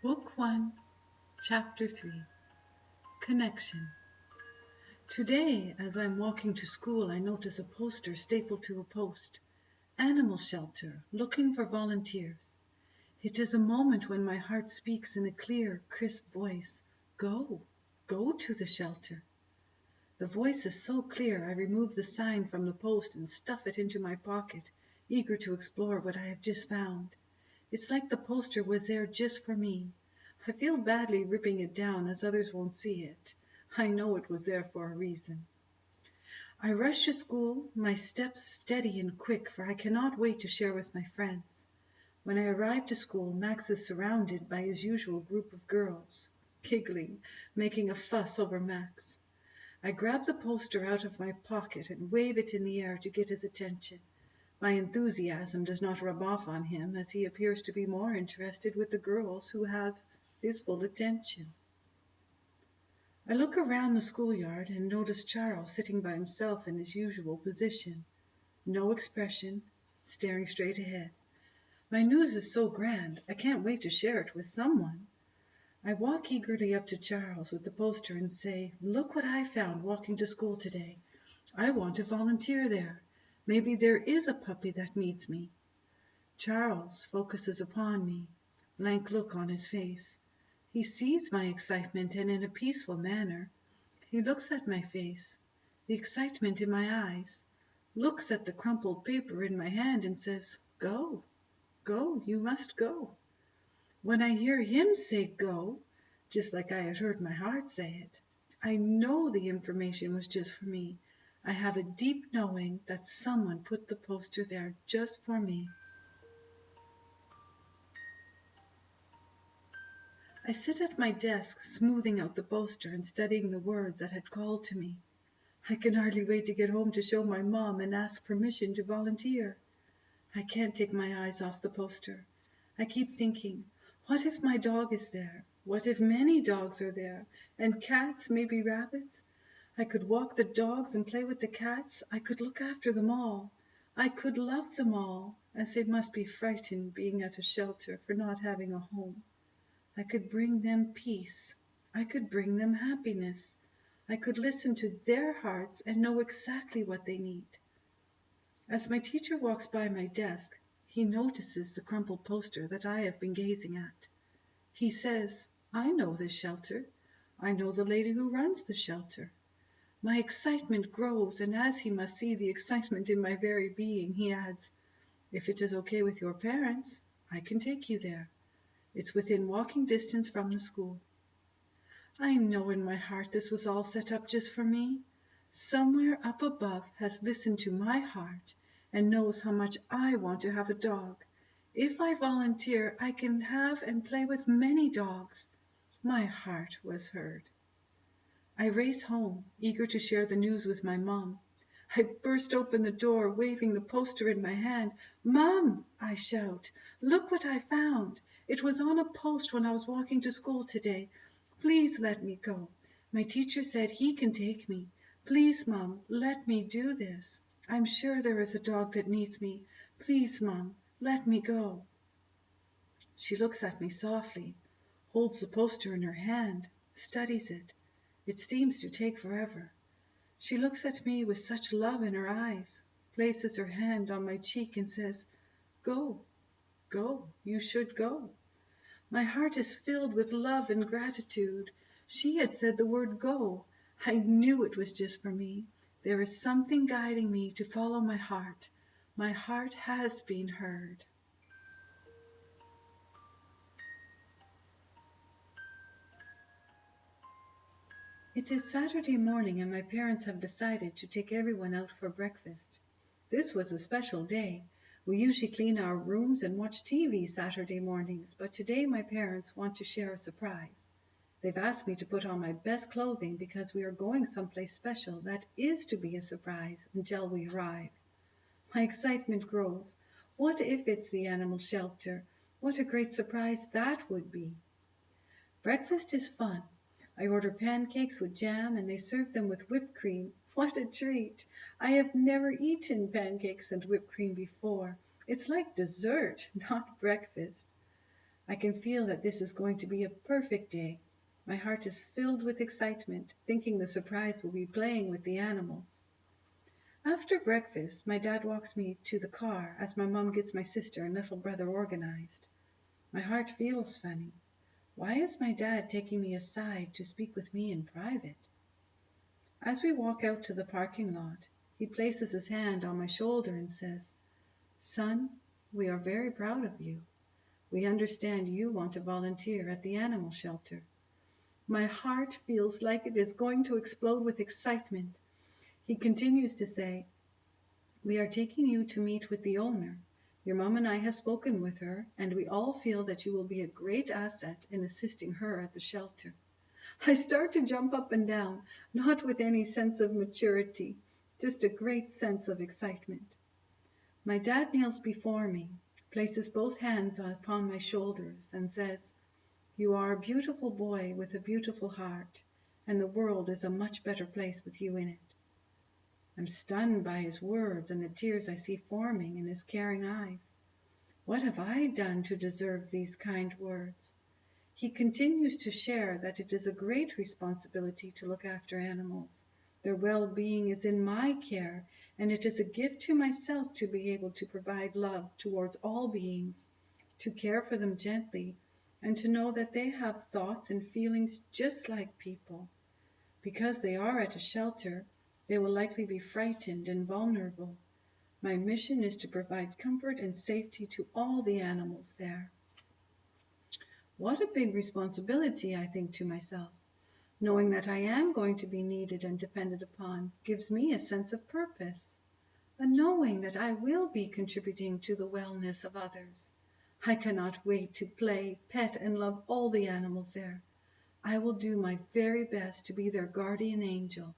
Book 1, Chapter 3, Connection. Today, as I'm walking to school, I notice a poster stapled to a post. Animal shelter, looking for volunteers. It is a moment when my heart speaks in a clear, crisp voice. Go, go to the shelter. The voice is so clear I remove the sign from the post and stuff it into my pocket, eager to explore what I have just found. It's like the poster was there just for me. I feel badly ripping it down as others won't see it. I know it was there for a reason. I rush to school, my steps steady and quick, for I cannot wait to share with my friends. When I arrive to school, Max is surrounded by his usual group of girls, giggling, making a fuss over Max. I grab the poster out of my pocket and wave it in the air to get his attention. My enthusiasm does not rub off on him, as he appears to be more interested with the girls who have his full attention. I look around the schoolyard and notice Charles sitting by himself in his usual position. No expression, staring straight ahead. My news is so grand, I can't wait to share it with someone. I walk eagerly up to Charles with the poster and say, "Look what I found walking to school today. I want to volunteer there. Maybe there is a puppy that needs me." Charles focuses upon me, blank look on his face. He sees my excitement and in a peaceful manner, he looks at my face, the excitement in my eyes, looks at the crumpled paper in my hand and says, "Go, go, you must go." When I hear him say go, just like I had heard my heart say it, I know the information was just for me. I have a deep knowing that someone put the poster there just for me. I sit at my desk, smoothing out the poster and studying the words that had called to me. I can hardly wait to get home to show my mom and ask permission to volunteer. I can't take my eyes off the poster. I keep thinking, what if my dog is there? What if many dogs are there? And cats, maybe rabbits? I could walk the dogs and play with the cats. I could look after them all. I could love them all, as they must be frightened being at a shelter for not having a home. I could bring them peace. I could bring them happiness. I could listen to their hearts and know exactly what they need. As my teacher walks by my desk, he notices the crumpled poster that I have been gazing at. He says, "I know this shelter. I know the lady who runs the shelter." My excitement grows, and as he must see the excitement in my very being, he adds, "If it is okay with your parents, I can take you there. It's within walking distance from the school." I know in my heart this was all set up just for me. Somewhere up above has listened to my heart and knows how much I want to have a dog. If I volunteer, I can have and play with many dogs. My heart was heard. I race home, eager to share the news with my mom. I burst open the door, waving the poster in my hand. "Mom," I shout, "look what I found. It was on a post when I was walking to school today. Please let me go. My teacher said he can take me. Please, Mom, let me do this. I'm sure there is a dog that needs me. Please, Mom, let me go." She looks at me softly, holds the poster in her hand, studies it. It seems to take forever. She looks at me with such love in her eyes, places her hand on my cheek and says, "Go, go, you should go." My heart is filled with love and gratitude. She had said the word go. I knew it was just for me. There is something guiding me to follow my heart. My heart has been heard. It is Saturday morning and my parents have decided to take everyone out for breakfast. This was a special day. We usually clean our rooms and watch TV Saturday mornings, but today my parents want to share a surprise. They've asked me to put on my best clothing because we are going someplace special that is to be a surprise until we arrive. My excitement grows. What if it's the animal shelter? What a great surprise that would be. Breakfast is fun. I order pancakes with jam and they serve them with whipped cream. What a treat! I have never eaten pancakes and whipped cream before. It's like dessert, not breakfast. I can feel that this is going to be a perfect day. My heart is filled with excitement, thinking the surprise will be playing with the animals. After breakfast, my dad walks me to the car as my mom gets my sister and little brother organized. My heart feels funny. Why is my dad taking me aside to speak with me in private? As we walk out to the parking lot, he places his hand on my shoulder and says, "Son, we are very proud of you. We understand you want to volunteer at the animal shelter." My heart feels like it is going to explode with excitement. He continues to say, "We are taking you to meet with the owner. Your mom and I have spoken with her, and we all feel that you will be a great asset in assisting her at the shelter." I start to jump up and down, not with any sense of maturity, just a great sense of excitement. My dad kneels before me, places both hands upon my shoulders, and says, "You are a beautiful boy with a beautiful heart, and the world is a much better place with you in it." I'm stunned by his words and the tears I see forming in his caring eyes. What have I done to deserve these kind words? He continues to share that it is a great responsibility to look after animals. Their well-being is in my care, and it is a gift to myself to be able to provide love towards all beings, to care for them gently, and to know that they have thoughts and feelings just like people. Because they are at a shelter, they will likely be frightened and vulnerable. My mission is to provide comfort and safety to all the animals there. What a big responsibility, I think to myself. Knowing that I am going to be needed and depended upon gives me a sense of purpose, a knowing that I will be contributing to the wellness of others. I cannot wait to play, pet, and love all the animals there. I will do my very best to be their guardian angel.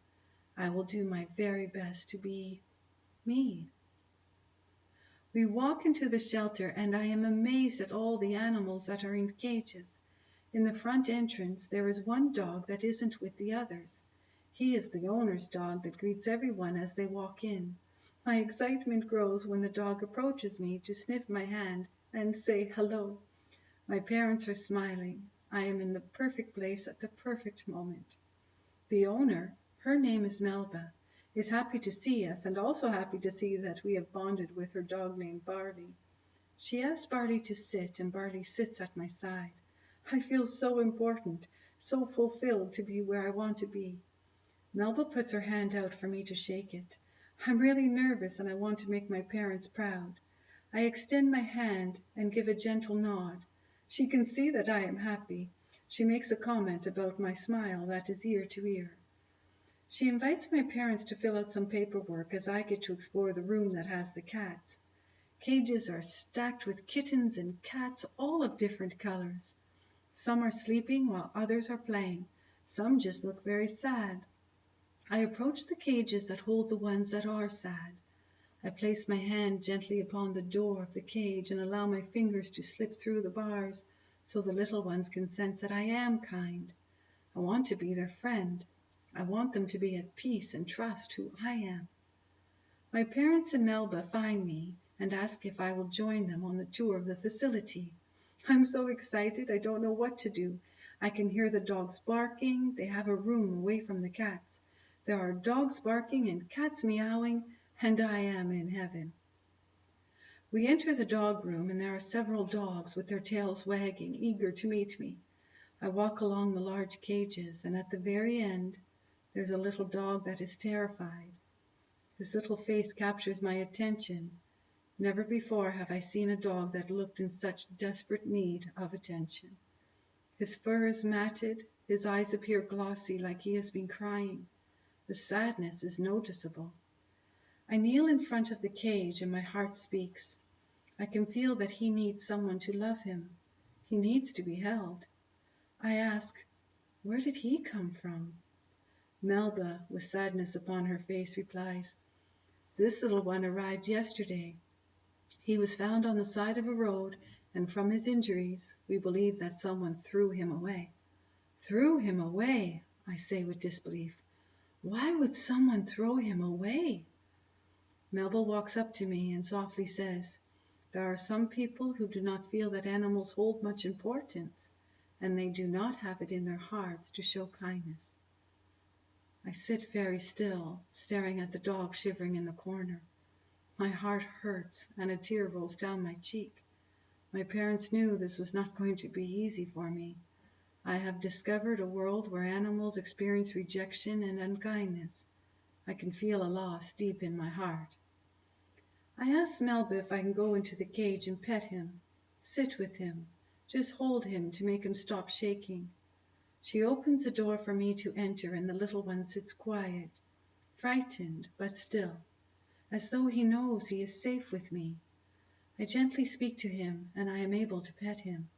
I will do my very best to be me. We walk into the shelter, and I am amazed at all the animals that are in cages. In the front entrance, there is one dog that isn't with the others. He is the owner's dog that greets everyone as they walk in. My excitement grows when the dog approaches me to sniff my hand and say hello. My parents are smiling. I am in the perfect place at the perfect moment. The owner, her name is Melba, is happy to see us and also happy to see that we have bonded with her dog named Barley. She asks Barley to sit, and Barley sits at my side. I feel so important, so fulfilled to be where I want to be. Melba puts her hand out for me to shake it. I'm really nervous and I want to make my parents proud. I extend my hand and give a gentle nod. She can see that I am happy. She makes a comment about my smile that is ear to ear. She invites my parents to fill out some paperwork as I get to explore the room that has the cats. Cages are stacked with kittens and cats, all of different colors. Some are sleeping while others are playing. Some just look very sad. I approach the cages that hold the ones that are sad. I place my hand gently upon the door of the cage and allow my fingers to slip through the bars so the little ones can sense that I am kind. I want to be their friend. I want them to be at peace and trust who I am. My parents and Melba find me and ask if I will join them on the tour of the facility. I'm so excited, I don't know what to do. I can hear the dogs barking. They have a room away from the cats. There are dogs barking and cats meowing, and I am in heaven. We enter the dog room, and there are several dogs with their tails wagging, eager to meet me. I walk along the large cages, and at the very end, there's a little dog that is terrified. His little face captures my attention. Never before have I seen a dog that looked in such desperate need of attention. His fur is matted, his eyes appear glossy like he has been crying. The sadness is noticeable. I kneel in front of the cage and my heart speaks. I can feel that he needs someone to love him. He needs to be held. I ask, where did he come from? Melba, with sadness upon her face, replies, "This little one arrived yesterday. He was found on the side of a road, and from his injuries, we believe that someone threw him away." Threw him away, I say with disbelief. Why would someone throw him away? Melba walks up to me and softly says, There are some people who do not feel that animals hold much importance, and they do not have it in their hearts to show kindness. I sit very still, staring at the dog shivering in the corner. My heart hurts, and a tear rolls down my cheek. My parents knew this was not going to be easy for me. I have discovered a world where animals experience rejection and unkindness. I can feel a loss deep in my heart. I ask Melba if I can go into the cage and pet him, sit with him, just hold him to make him stop shaking. She opens the door for me to enter, and the little one sits quiet, frightened but still, as though he knows he is safe with me. I gently speak to him, and I am able to pet him.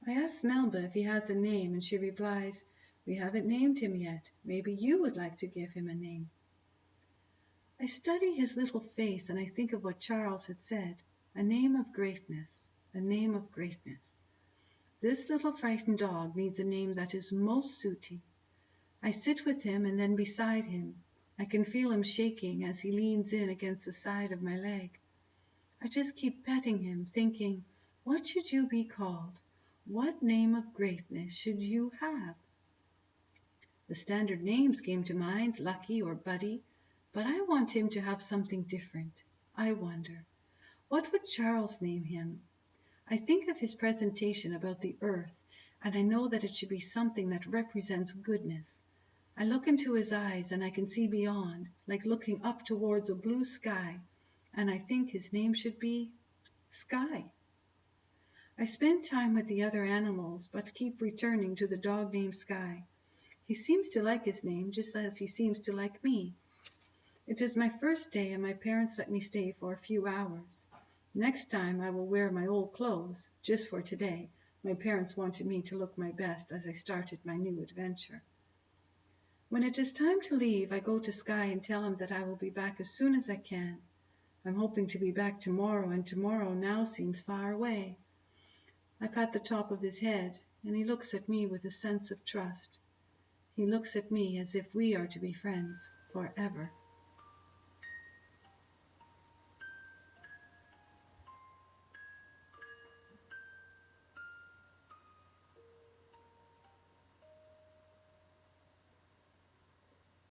I ask Melba if he has a name, and she replies, "We haven't named him yet. Maybe you would like to give him a name." I study his little face, and I think of what Charles had said, a name of greatness, a name of greatness. This little frightened dog needs a name that is most suiting. I sit with him and then beside him. I can feel him shaking as he leans in against the side of my leg. I just keep petting him, thinking, what should you be called? What name of greatness should you have? The standard names came to mind, Lucky or Buddy, but I want him to have something different. I wonder, what would Charles name him? I think of his presentation about the earth, and I know that it should be something that represents goodness. I look into his eyes, and I can see beyond, like looking up towards a blue sky, and I think his name should be Sky. I spend time with the other animals, but keep returning to the dog named Sky. He seems to like his name just as he seems to like me. It is my first day, and my parents let me stay for a few hours. Next time I will wear my old clothes, just for today. My parents wanted me to look my best as I started my new adventure. When it is time to leave, I go to Sky and tell him that I will be back as soon as I can. I'm hoping to be back tomorrow, and tomorrow now seems far away. I pat the top of his head, and he looks at me with a sense of trust. He looks at me as if we are to be friends forever.